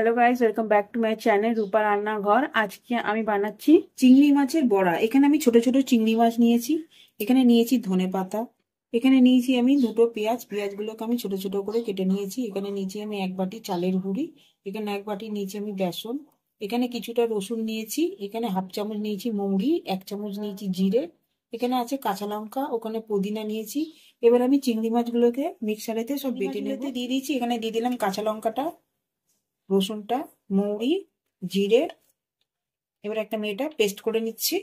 Hello guys, welcome back to my channel Rupa Rannaghar. আজকে আমি বানাচ্ছি চিংড়ি মাছের বড়া। এখানে আমি ছোট ছোট চিংড়ি মাছ নিয়েছি, এখানে নিয়েছি ধনেপাতা, এখানে নিয়েছি আমি দুটো পেঁয়াজ, পেঁয়াজগুলোকে আমি ছোট ছোট করে কেটে নিয়েছি। এখানে নিয়েছি আমি এক বাটি চালের গুঁড়ি, এখানে এক বাটি নিয়েছি আমি বেসন, এখানে কিছুটা রসুন নিয়েছি, এখানে হাফ চামচ নিয়েছি মৌরি, এক চামচ নিয়েছি জিরে, এখানে আছে কাঁচা লঙ্কা, ওখানে পুদিনা নিয়েছি। এবার আমি চিংড়ি মাছগুলোকে মিক্সারেতে সব বেটে নেতে দিয়ে দিয়েছি। এখানে দিয়ে দিলাম কাঁচা লঙ্কাটা, রসুনটা, মৌরি, জিরে। এবার একটা মেয়েটা পেস্ট করে নিচ্ছি।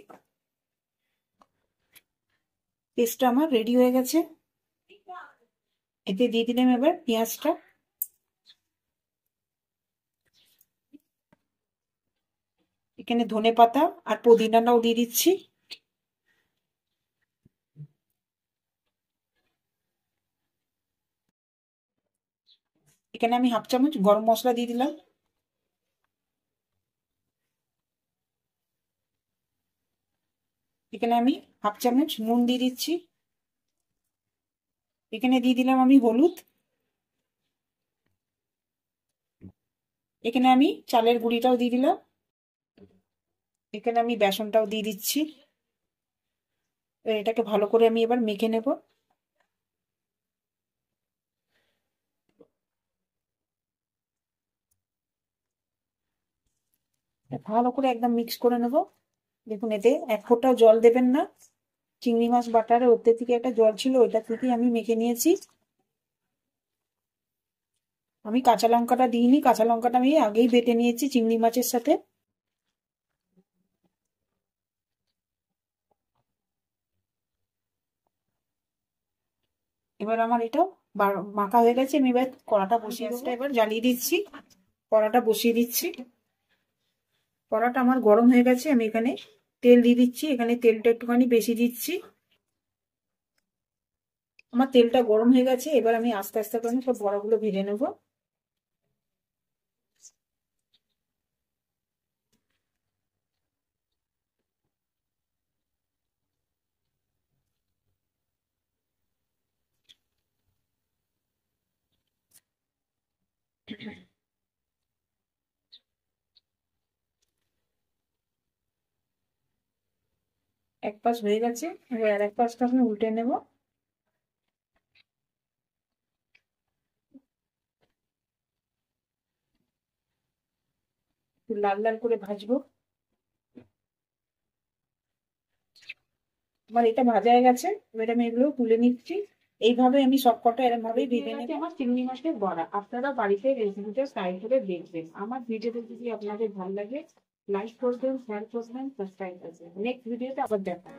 পেস্টটা আমার রেডি হয়ে গেছে। এতে দিয়ে দিলাম এবার পেঁয়াজটা, এখানে ধনে পাতা আর পুদিনাটাও দিয়ে দিচ্ছি। এখানে আমি হাফ চামচ গরম মশলা দিয়ে দিলাম। এখানে আমি হাফ চামচ নুন দিয়ে দিচ্ছি। এখানে দিয়ে দিলাম আমি হলুদ। এখানে আমি চালের গুঁড়িটাও দিয়ে দিলাম। এখানে আমি বেসনটাও দিয়ে দিচ্ছি। এটাকে ভালো করে আমি এবার মেখে নেব। ভালো করে একদম মিক্স করে নেব। দেখুন, এতে এক ফোঁটাও জল দেবেন না। চিংড়ি মাছ বাটারে ওতে থেকে একটা জল ছিল, ওইটা থেকেই আমি মেখে নিয়েছি। আমি কাঁচা লঙ্কাটা দিইনি, কাঁচা লঙ্কাটা আমি আগেই বেটে নিয়েছি চিংড়ি মাছের সাথে। এবার আমার এটা মাখা হয়ে গেছে। আমি এবার কড়াটা বসিয়ে দিচ্ছি, এবার জ্বালিয়ে দিচ্ছি, কড়াটা বসিয়ে দিচ্ছি। কড়াটা আমার গরম হয়ে গেছে। আমি এখানে তেল দিয়ে দিচ্ছি, এখানে তেলটা একটুখানি বেশি দিচ্ছি। আমার তেলটা গরম হয়ে গেছে। এবার আমি আস্তে আস্তে করে সব বড়াগুলো ভেজে নেব। এক পাশ হয়ে গেছে, এবার আর এক পাশটা আমি উল্টে নেব। একটু লাল লাল করে ভাজবো। আমার এটা ভাজা হয়ে গেছে। এবার আমি এগুলো তুলে নিচ্ছি। এইভাবে আমি সব কটা এরকম ভাবেই ভেজে নেব। আমার চিংড়ি মাছের বড়া আপনারা বাড়িতে রেসিপিটা ট্রাই করে দেখবেন। আমার ভিডিওটা যদি আপনাদের ভালো লাগে, লাইক করবেন, শেয়ার করবেন, সাবস্ক্রাইব করবেন। নেক্সট ভিডিওতে আবার দেখা।